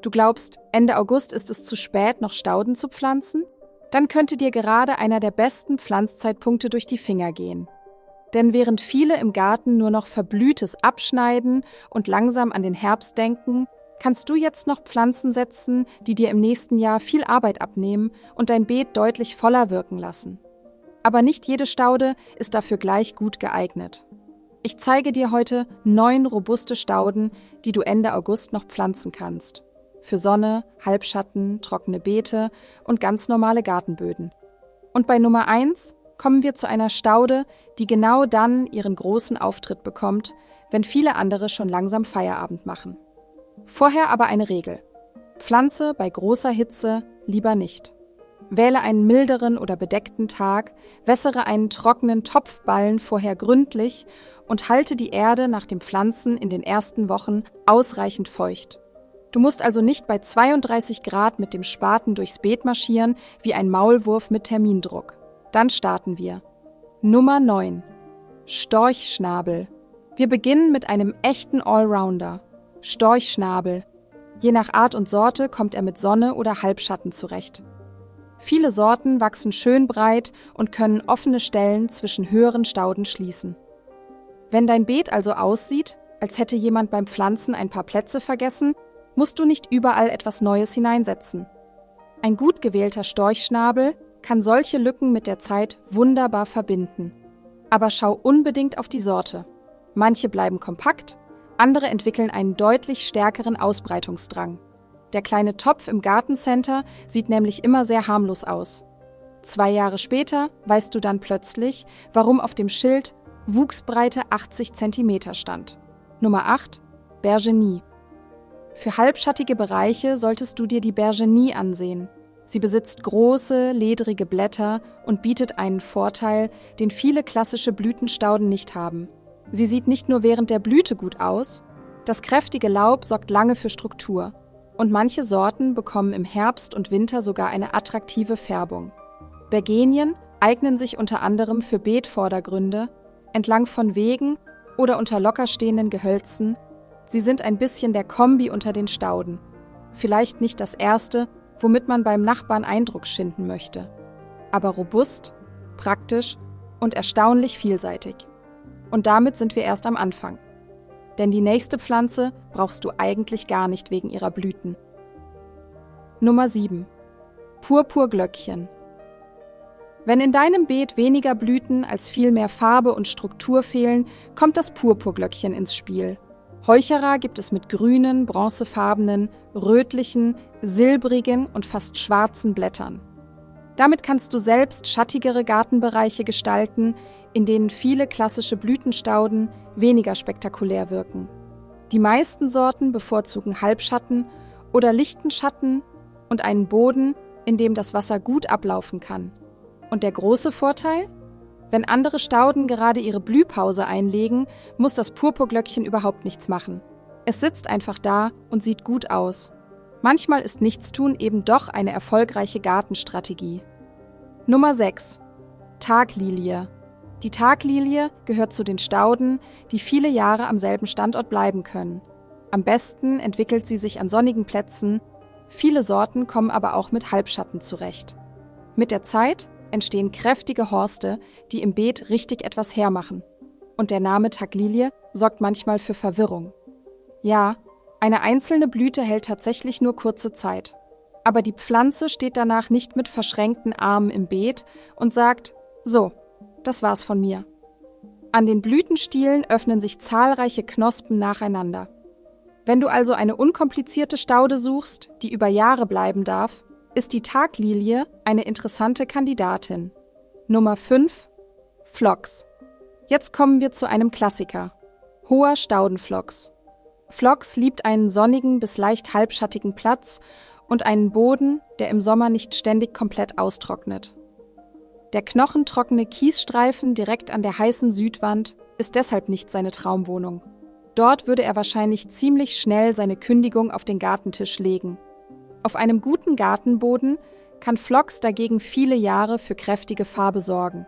Du glaubst, Ende August ist es zu spät, noch Stauden zu pflanzen? Dann könnte dir gerade einer der besten Pflanzzeitpunkte durch die Finger gehen. Denn während viele im Garten nur noch Verblühtes abschneiden und langsam an den Herbst denken, kannst du jetzt noch Pflanzen setzen, die dir im nächsten Jahr viel Arbeit abnehmen und dein Beet deutlich voller wirken lassen. Aber nicht jede Staude ist dafür gleich gut geeignet. Ich zeige dir heute 9 robuste Stauden, die du Ende August noch pflanzen kannst. Für Sonne, Halbschatten, trockene Beete und ganz normale Gartenböden. Und bei Nummer 1 kommen wir zu einer Staude, die genau dann ihren großen Auftritt bekommt, wenn viele andere schon langsam Feierabend machen. Vorher aber eine Regel: Pflanze bei großer Hitze lieber nicht. Wähle einen milderen oder bedeckten Tag, wässere einen trockenen Topfballen vorher gründlich und halte die Erde nach dem Pflanzen in den ersten Wochen ausreichend feucht. Du musst also nicht bei 32 Grad mit dem Spaten durchs Beet marschieren wie ein Maulwurf mit Termindruck. Dann starten wir. Nummer 9. Storchschnabel. Wir beginnen mit einem echten Allrounder. Storchschnabel. Je nach Art und Sorte kommt er mit Sonne oder Halbschatten zurecht. Viele Sorten wachsen schön breit und können offene Stellen zwischen höheren Stauden schließen. Wenn dein Beet also aussieht, als hätte jemand beim Pflanzen ein paar Plätze vergessen, musst du nicht überall etwas Neues hineinsetzen. Ein gut gewählter Storchschnabel kann solche Lücken mit der Zeit wunderbar verbinden. Aber schau unbedingt auf die Sorte. Manche bleiben kompakt, andere entwickeln einen deutlich stärkeren Ausbreitungsdrang. Der kleine Topf im Gartencenter sieht nämlich immer sehr harmlos aus. 2 Jahre später weißt du dann plötzlich, warum auf dem Schild Wuchsbreite 80 cm stand. Nummer 8. Bergenie. Für halbschattige Bereiche solltest du dir die Bergenie ansehen. Sie besitzt große, ledrige Blätter und bietet einen Vorteil, den viele klassische Blütenstauden nicht haben. Sie sieht nicht nur während der Blüte gut aus, das kräftige Laub sorgt lange für Struktur. Und manche Sorten bekommen im Herbst und Winter sogar eine attraktive Färbung. Bergenien eignen sich unter anderem für Beetvordergründe, entlang von Wegen oder unter locker stehenden Gehölzen. Sie sind ein bisschen der Kombi unter den Stauden. Vielleicht nicht das erste, womit man beim Nachbarn Eindruck schinden möchte. Aber robust, praktisch und erstaunlich vielseitig. Und damit sind wir erst am Anfang. Denn die nächste Pflanze brauchst du eigentlich gar nicht wegen ihrer Blüten. Nummer 7. Purpurglöckchen. Wenn in deinem Beet weniger Blüten als viel mehr Farbe und Struktur fehlen, kommt das Purpurglöckchen ins Spiel. Heucherer gibt es mit grünen, bronzefarbenen, rötlichen, silbrigen und fast schwarzen Blättern. Damit kannst du selbst schattigere Gartenbereiche gestalten, in denen viele klassische Blütenstauden weniger spektakulär wirken. Die meisten Sorten bevorzugen Halbschatten oder lichten Schatten und einen Boden, in dem das Wasser gut ablaufen kann. Und der große Vorteil? Wenn andere Stauden gerade ihre Blühpause einlegen, muss das Purpurglöckchen überhaupt nichts machen. Es sitzt einfach da und sieht gut aus. Manchmal ist Nichtstun eben doch eine erfolgreiche Gartenstrategie. Nummer 6. Taglilie. Die Taglilie gehört zu den Stauden, die viele Jahre am selben Standort bleiben können. Am besten entwickelt sie sich an sonnigen Plätzen, viele Sorten kommen aber auch mit Halbschatten zurecht. Mit der Zeit entstehen kräftige Horste, die im Beet richtig etwas hermachen. Und der Name Taglilie sorgt manchmal für Verwirrung. Ja, eine einzelne Blüte hält tatsächlich nur kurze Zeit. Aber die Pflanze steht danach nicht mit verschränkten Armen im Beet und sagt: So, das war's von mir. An den Blütenstielen öffnen sich zahlreiche Knospen nacheinander. Wenn du also eine unkomplizierte Staude suchst, die über Jahre bleiben darf, ist die Taglilie eine interessante Kandidatin. Nummer 5. Phlox. Jetzt kommen wir zu einem Klassiker. Hoher Staudenphlox. Phlox liebt einen sonnigen bis leicht halbschattigen Platz und einen Boden, der im Sommer nicht ständig komplett austrocknet. Der knochentrockene Kiesstreifen direkt an der heißen Südwand ist deshalb nicht seine Traumwohnung. Dort würde er wahrscheinlich ziemlich schnell seine Kündigung auf den Gartentisch legen. Auf einem guten Gartenboden kann Phlox dagegen viele Jahre für kräftige Farbe sorgen.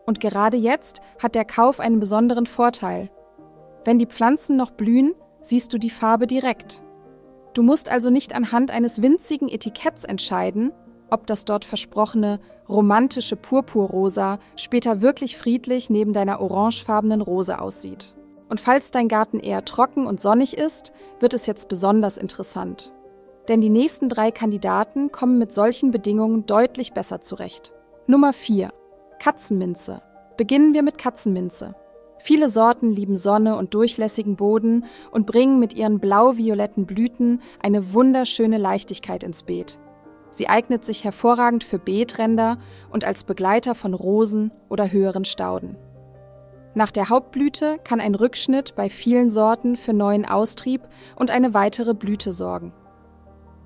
Und gerade jetzt hat der Kauf einen besonderen Vorteil. Wenn die Pflanzen noch blühen, siehst du die Farbe direkt. Du musst also nicht anhand eines winzigen Etiketts entscheiden, ob das dort versprochene romantische Purpurrosa später wirklich friedlich neben deiner orangefarbenen Rose aussieht. Und falls dein Garten eher trocken und sonnig ist, wird es jetzt besonders interessant. Denn die nächsten 3 Kandidaten kommen mit solchen Bedingungen deutlich besser zurecht. Nummer 4. Katzenminze. Beginnen wir mit Katzenminze. Viele Sorten lieben Sonne und durchlässigen Boden und bringen mit ihren blau-violetten Blüten eine wunderschöne Leichtigkeit ins Beet. Sie eignet sich hervorragend für Beetränder und als Begleiter von Rosen oder höheren Stauden. Nach der Hauptblüte kann ein Rückschnitt bei vielen Sorten für neuen Austrieb und eine weitere Blüte sorgen.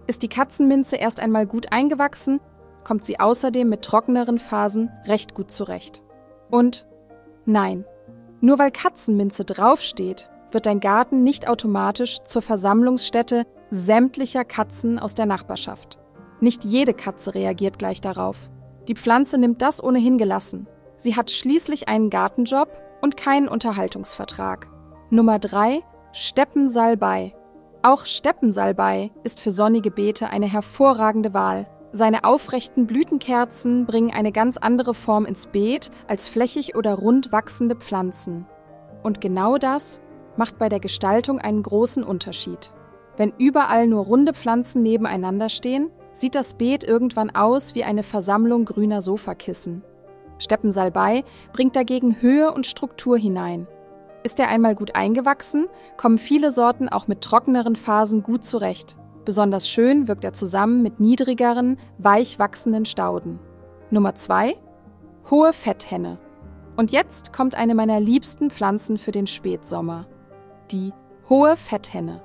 Ist die Katzenminze erst einmal gut eingewachsen, kommt sie außerdem mit trockeneren Phasen recht gut zurecht. Und nein, nur weil Katzenminze draufsteht, wird dein Garten nicht automatisch zur Versammlungsstätte sämtlicher Katzen aus der Nachbarschaft. Nicht jede Katze reagiert gleich darauf. Die Pflanze nimmt das ohnehin gelassen. Sie hat schließlich einen Gartenjob und keinen Unterhaltungsvertrag. Nummer 3. Steppensalbei. Auch Steppensalbei ist für sonnige Beete eine hervorragende Wahl. Seine aufrechten Blütenkerzen bringen eine ganz andere Form ins Beet als flächig oder rund wachsende Pflanzen. Und genau das macht bei der Gestaltung einen großen Unterschied. Wenn überall nur runde Pflanzen nebeneinander stehen, sieht das Beet irgendwann aus wie eine Versammlung grüner Sofakissen. Steppensalbei bringt dagegen Höhe und Struktur hinein. Ist er einmal gut eingewachsen, kommen viele Sorten auch mit trockeneren Phasen gut zurecht. Besonders schön wirkt er zusammen mit niedrigeren, weich wachsenden Stauden. Nummer 2. Hohe Fetthenne. Und jetzt kommt eine meiner liebsten Pflanzen für den Spätsommer. Die Hohe Fetthenne.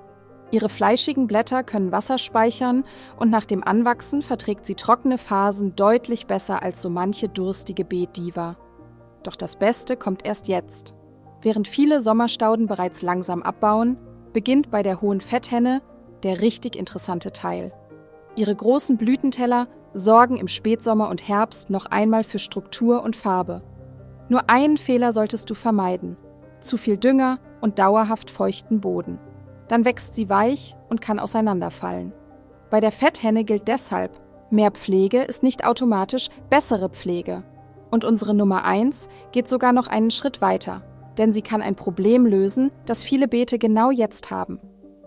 Ihre fleischigen Blätter können Wasser speichern und nach dem Anwachsen verträgt sie trockene Phasen deutlich besser als so manche durstige Beetdiva. Doch das Beste kommt erst jetzt. Während viele Sommerstauden bereits langsam abbauen, beginnt bei der Hohen Fetthenne der richtig interessante Teil. Ihre großen Blütenteller sorgen im Spätsommer und Herbst noch einmal für Struktur und Farbe. Nur einen Fehler solltest du vermeiden: zu viel Dünger und dauerhaft feuchten Boden. Dann wächst sie weich und kann auseinanderfallen. Bei der Fetthenne gilt deshalb: mehr Pflege ist nicht automatisch bessere Pflege. Und unsere Nummer 1 geht sogar noch einen Schritt weiter, denn sie kann ein Problem lösen, das viele Beete genau jetzt haben.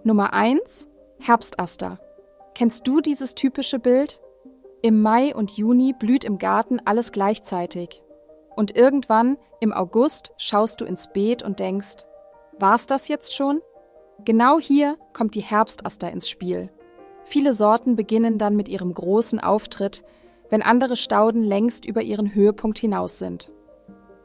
Nummer 1: Herbstaster. Kennst du dieses typische Bild? Im Mai und Juni blüht im Garten alles gleichzeitig. Und irgendwann, im August, schaust du ins Beet und denkst: war's das jetzt schon? Genau hier kommt die Herbstaster ins Spiel. Viele Sorten beginnen dann mit ihrem großen Auftritt, wenn andere Stauden längst über ihren Höhepunkt hinaus sind.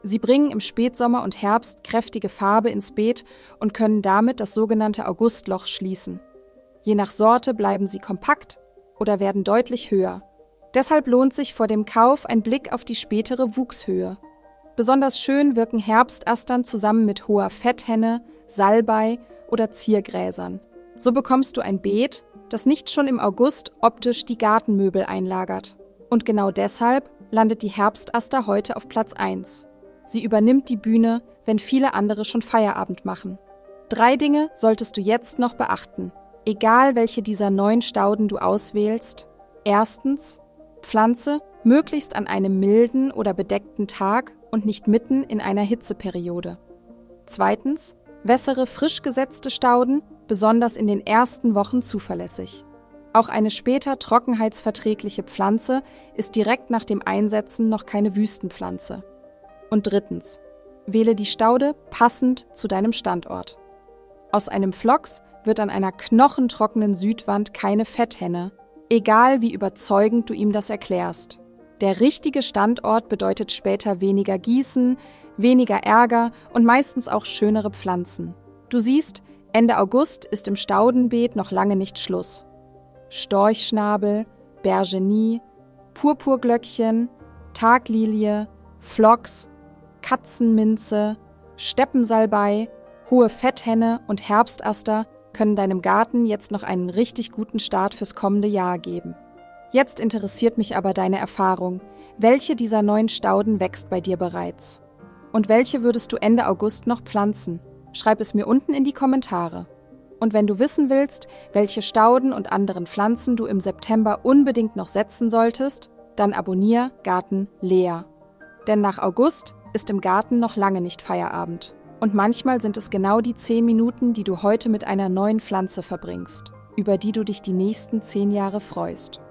Sie bringen im Spätsommer und Herbst kräftige Farbe ins Beet und können damit das sogenannte Augustloch schließen. Je nach Sorte bleiben sie kompakt oder werden deutlich höher. Deshalb lohnt sich vor dem Kauf ein Blick auf die spätere Wuchshöhe. Besonders schön wirken Herbstastern zusammen mit Hoher Fetthenne, Salbei oder Ziergräsern. So bekommst du ein Beet, das nicht schon im August optisch die Gartenmöbel einlagert. Und genau deshalb landet die Herbstaster heute auf Platz 1. Sie übernimmt die Bühne, wenn viele andere schon Feierabend machen. 3 Dinge solltest du jetzt noch beachten, egal welche dieser 9 Stauden du auswählst. Erstens: Pflanze möglichst an einem milden oder bedeckten Tag und nicht mitten in einer Hitzeperiode. Zweitens: wässere frisch gesetzte Stauden, besonders in den ersten Wochen zuverlässig. Auch eine später trockenheitsverträgliche Pflanze ist direkt nach dem Einsetzen noch keine Wüstenpflanze. Und drittens: wähle die Staude passend zu deinem Standort. Aus einem Phlox wird an einer knochentrockenen Südwand keine Fetthenne, egal wie überzeugend du ihm das erklärst. Der richtige Standort bedeutet später weniger Gießen, weniger Ärger und meistens auch schönere Pflanzen. Du siehst, Ende August ist im Staudenbeet noch lange nicht Schluss. Storchschnabel, Bergenie, Purpurglöckchen, Taglilie, Phlox, Katzenminze, Steppensalbei, Hohe Fetthenne und Herbstaster können deinem Garten jetzt noch einen richtig guten Start fürs kommende Jahr geben. Jetzt interessiert mich aber deine Erfahrung. Welche dieser 9 Stauden wächst bei dir bereits? Und welche würdest du Ende August noch pflanzen? Schreib es mir unten in die Kommentare. Und wenn du wissen willst, welche Stauden und anderen Pflanzen du im September unbedingt noch setzen solltest, dann abonnier Garten Lea. Denn nach August ist im Garten noch lange nicht Feierabend. Und manchmal sind es genau die 10 Minuten, die du heute mit einer neuen Pflanze verbringst, über die du dich die nächsten 10 Jahre freust.